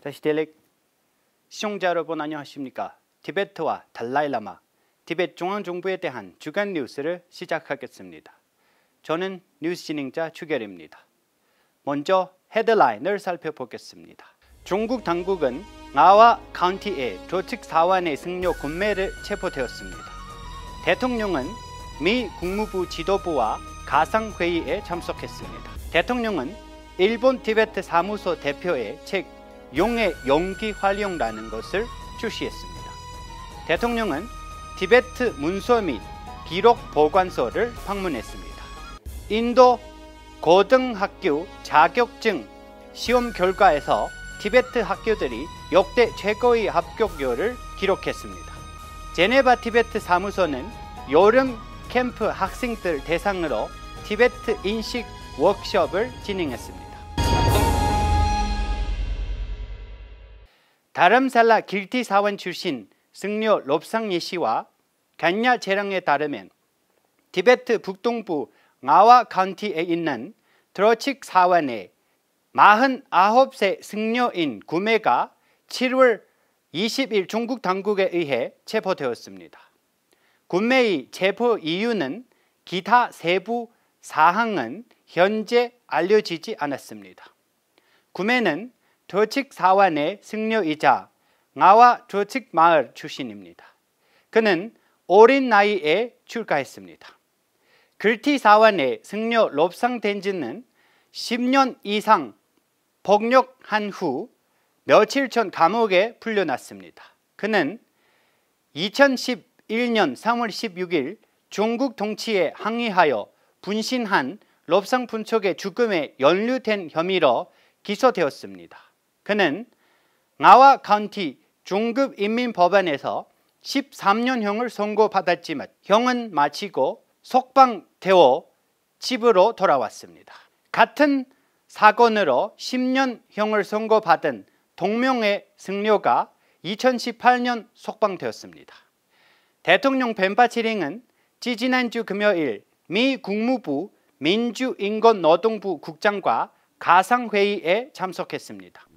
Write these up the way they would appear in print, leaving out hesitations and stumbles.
다시 델렉 시청자 여러분 안녕하십니까? 티베트와 달라이라마, 티베트 중앙정부에 대한 주간 뉴스를 시작하겠습니다. 저는 뉴스 진행자 추결입니다. 먼저 헤드라인을 살펴보겠습니다. 중국 당국은 나와 카운티의 조직 사원의 승려 군매를 체포되었습니다. 대통령은 미 국무부 지도부와 가상회의에 참석했습니다. 대통령은 일본 티베트 사무소 대표의 책 용의 용기 활용라는 것을 출시했습니다. 대통령은 티베트 문서 및 기록 보관소를 방문했습니다. 인도 고등학교 자격증 시험 결과에서 티베트 학교들이 역대 최고의 합격률을 기록했습니다. 제네바 티베트 사무소는 여름 캠프 학생들 대상으로 티베트 인식 워크숍을 진행했습니다. 다름살라 길티 사원 출신 승려 롭상예 씨와 간야 재량에 따르면 티베트 북동부 나와 카운티에 있는 드로칙 사원의 49세 승려인 구매가 7월 20일 중국 당국에 의해 체포되었습니다. 구매의 체포 이유는 기타 세부 사항은 현재 알려지지 않았습니다. 구매는 드로칙 사원의 승려이자 나와 드로칙 마을 출신입니다. 그는 어린 나이에 출가했습니다. 길티 사원의 승려 롭상 덴지는 10년 이상 복역한 후 며칠 전 감옥에 풀려났습니다. 그는 2011년 3월 16일 중국 통치에 항의하여 분신한 롭상 분척의 죽음에 연루된 혐의로 기소되었습니다. 그는 나와 카운티 중급인민법원에서 13년형을 선고받았지만 형은 마치고 석방되어 집으로 돌아왔습니다. 같은 사건으로 10년형을 선고받은 동명의 승려가 2018년 석방되었습니다. 대통령 벤파치링은 지지난주 금요일 미 국무부 민주인권노동부 국장과 가상회의에 참석했습니다.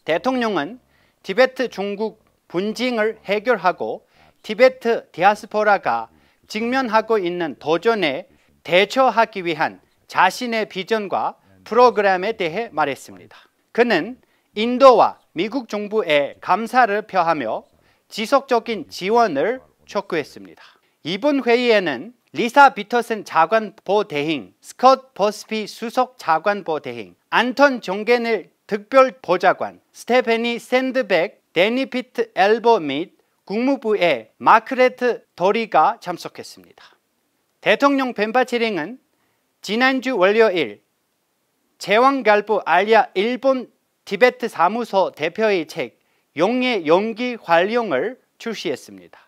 대통령은 티베트 중국 분쟁을 해결하고 티베트 디아스포라가 직면하고 있는 도전에 대처하기 위한 자신의 비전과 프로그램에 대해 말했습니다. 그는 인도와 미국 정부에 감사를 표하며 지속적인 지원을 촉구했습니다. 이번 회의에는 리사 비터슨 차관보 대행, 스콧 버스피 수석 차관보 대행, 안톤 정겐일 특별보좌관, 스테페니 샌드백, 데니 피트 엘보 및 국무부의 마크레트 도리가 참석했습니다. 대통령 벤파치링은 지난주 월요일 제왕갈부 알야 일본 티베트 사무소 대표의 책 용의 용기 활용을 출시했습니다.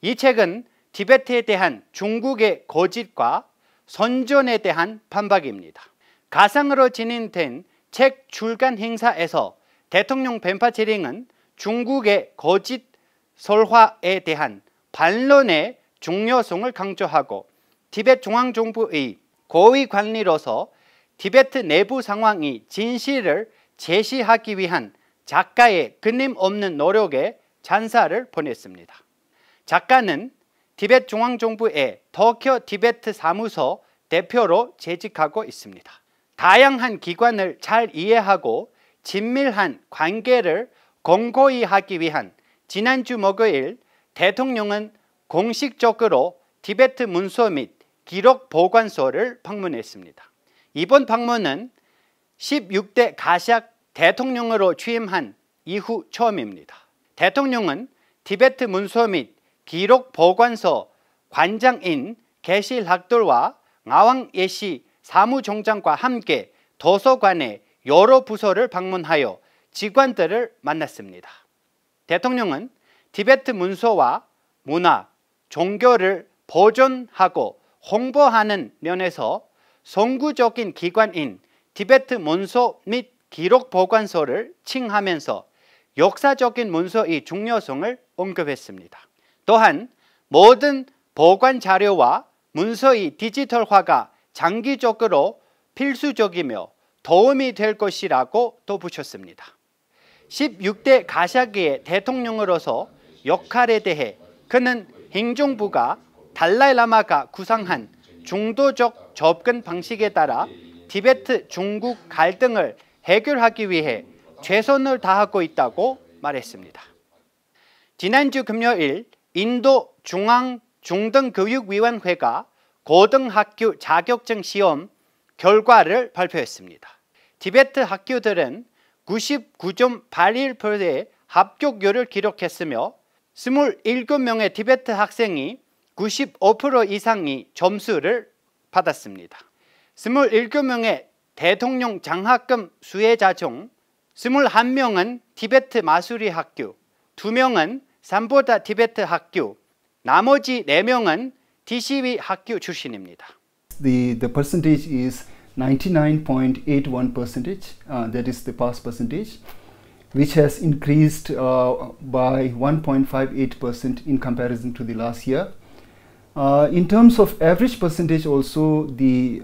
이 책은 티베트에 대한 중국의 고집과 선전에 대한 반박입니다. 가상으로 진행된 책 출간 행사에서 대통령 벤파치링은 중국의 거짓 설화에 대한 반론의 중요성을 강조하고 티베트 중앙정부의 고위 관리로서 티베트 내부 상황이 진실을 제시하기 위한 작가의 끊임없는 노력에 찬사를 보냈습니다. 작가는 티베트 중앙정부의 도쿄 티베트 사무소 대표로 재직하고 있습니다. 다양한 기관을 잘 이해하고 친밀한 관계를 공고히 하기 위한 지난주 목요일 대통령은 공식적으로 티베트 문서 및 기록 보관소를 방문했습니다. 이번 방문은 16대 가샥 대통령으로 취임한 이후 처음입니다. 대통령은 티베트 문서 및 기록 보관소 관장인 게실학들과 나왕예시 사무총장과 함께 도서관의 여러 부서를 방문하여 직원들을 만났습니다. 대통령은 티베트 문서와 문화, 종교를 보존하고 홍보하는 면에서 선구적인 기관인 티베트 문서 및 기록 보관소를 칭하면서 역사적인 문서의 중요성을 언급했습니다. 또한 모든 보관 자료와 문서의 디지털화가 장기적으로 필수적이며 도움이 될 것이라고 덧붙였습니다. 16대 가샤기의 대통령으로서 역할에 대해 그는 행정부가 달라이라마가 구상한 중도적 접근 방식에 따라 티베트 중국 갈등을 해결하기 위해 최선을 다하고 있다고 말했습니다. 지난주 금요일 인도 중앙중등교육위원회가 고등학교 자격증 시험 결과를 발표했습니다. 티베트 학교들은 99.81%의 합격률을 기록했으며 27명의 티베트 학생이 95% 이상의 점수를 받았습니다. 27명의 대통령 장학금 수혜자 중 21명은 티베트 마수리 학교, 2명은 삼보다 티베트 학교, 나머지 4명은 DCV 학교 출신입니다. The percentage is 99.81%, that is the pass percentage, which has increased by 1.58% in comparison to the last year. In terms of average percentage also, the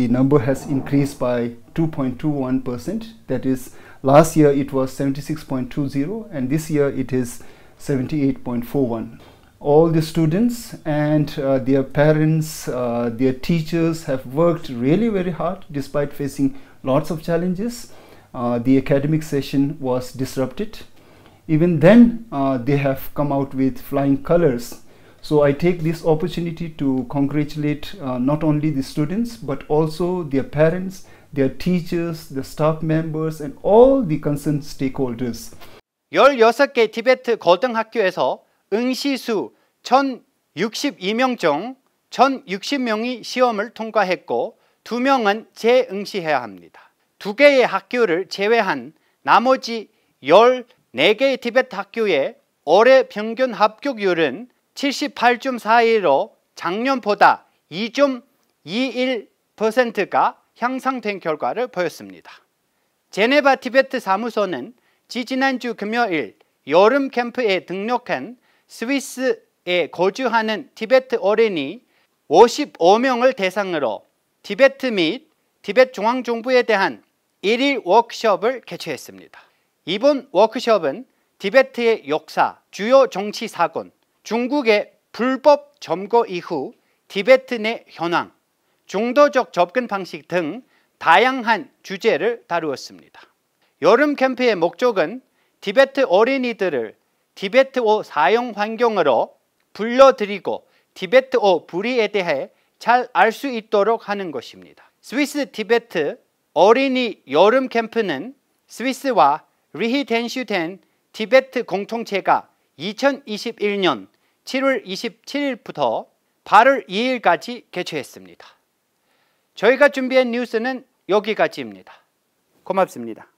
number has increased by 2.21%, that is last year it was 76.20 and this year it is 78.41. All the students and their parents, their teachers have worked really very hard despite facing lots of challenges. The academic session was disrupted. Even then they have come out with flying colors. So I take this opportunity to congratulate not only the students but also their parents, their teachers, the staff members and all the concerned stakeholders. 16개 티베트 고등학교에서 응시수 1,062명 중 1,060명이 시험을 통과했고 2명은 재응시해야 합니다. 2개의 학교를 제외한 나머지 14개의 티베트 학교의 올해 평균 합격률은 78.41로 작년보다 2.21%가 향상된 결과를 보였습니다. 제네바 티베트 사무소는 지지난주 금요일 여름 캠프에 등록한 스위스에 거주하는 티베트 어린이 55명을 대상으로 티베트 및 티베트 중앙정부에 대한 1일 워크숍을 개최했습니다. 이번 워크숍은 티베트의 역사, 주요 정치 사건, 중국의 불법 점거 이후 티베트 내 현황, 중도적 접근 방식 등 다양한 주제를 다루었습니다. 여름 캠프의 목적은 티베트 어린이들을 티베트어 사용 환경으로 불러들이고 티베트어 불이에 대해 잘 알 수 있도록 하는 것입니다. 스위스 티베트 어린이 여름 캠프는 스위스와 리히텐슈텐 티베트 공통체가 2021년 7월 27일부터 8월 2일까지 개최했습니다. 저희가 준비한 뉴스는 여기까지입니다. 고맙습니다.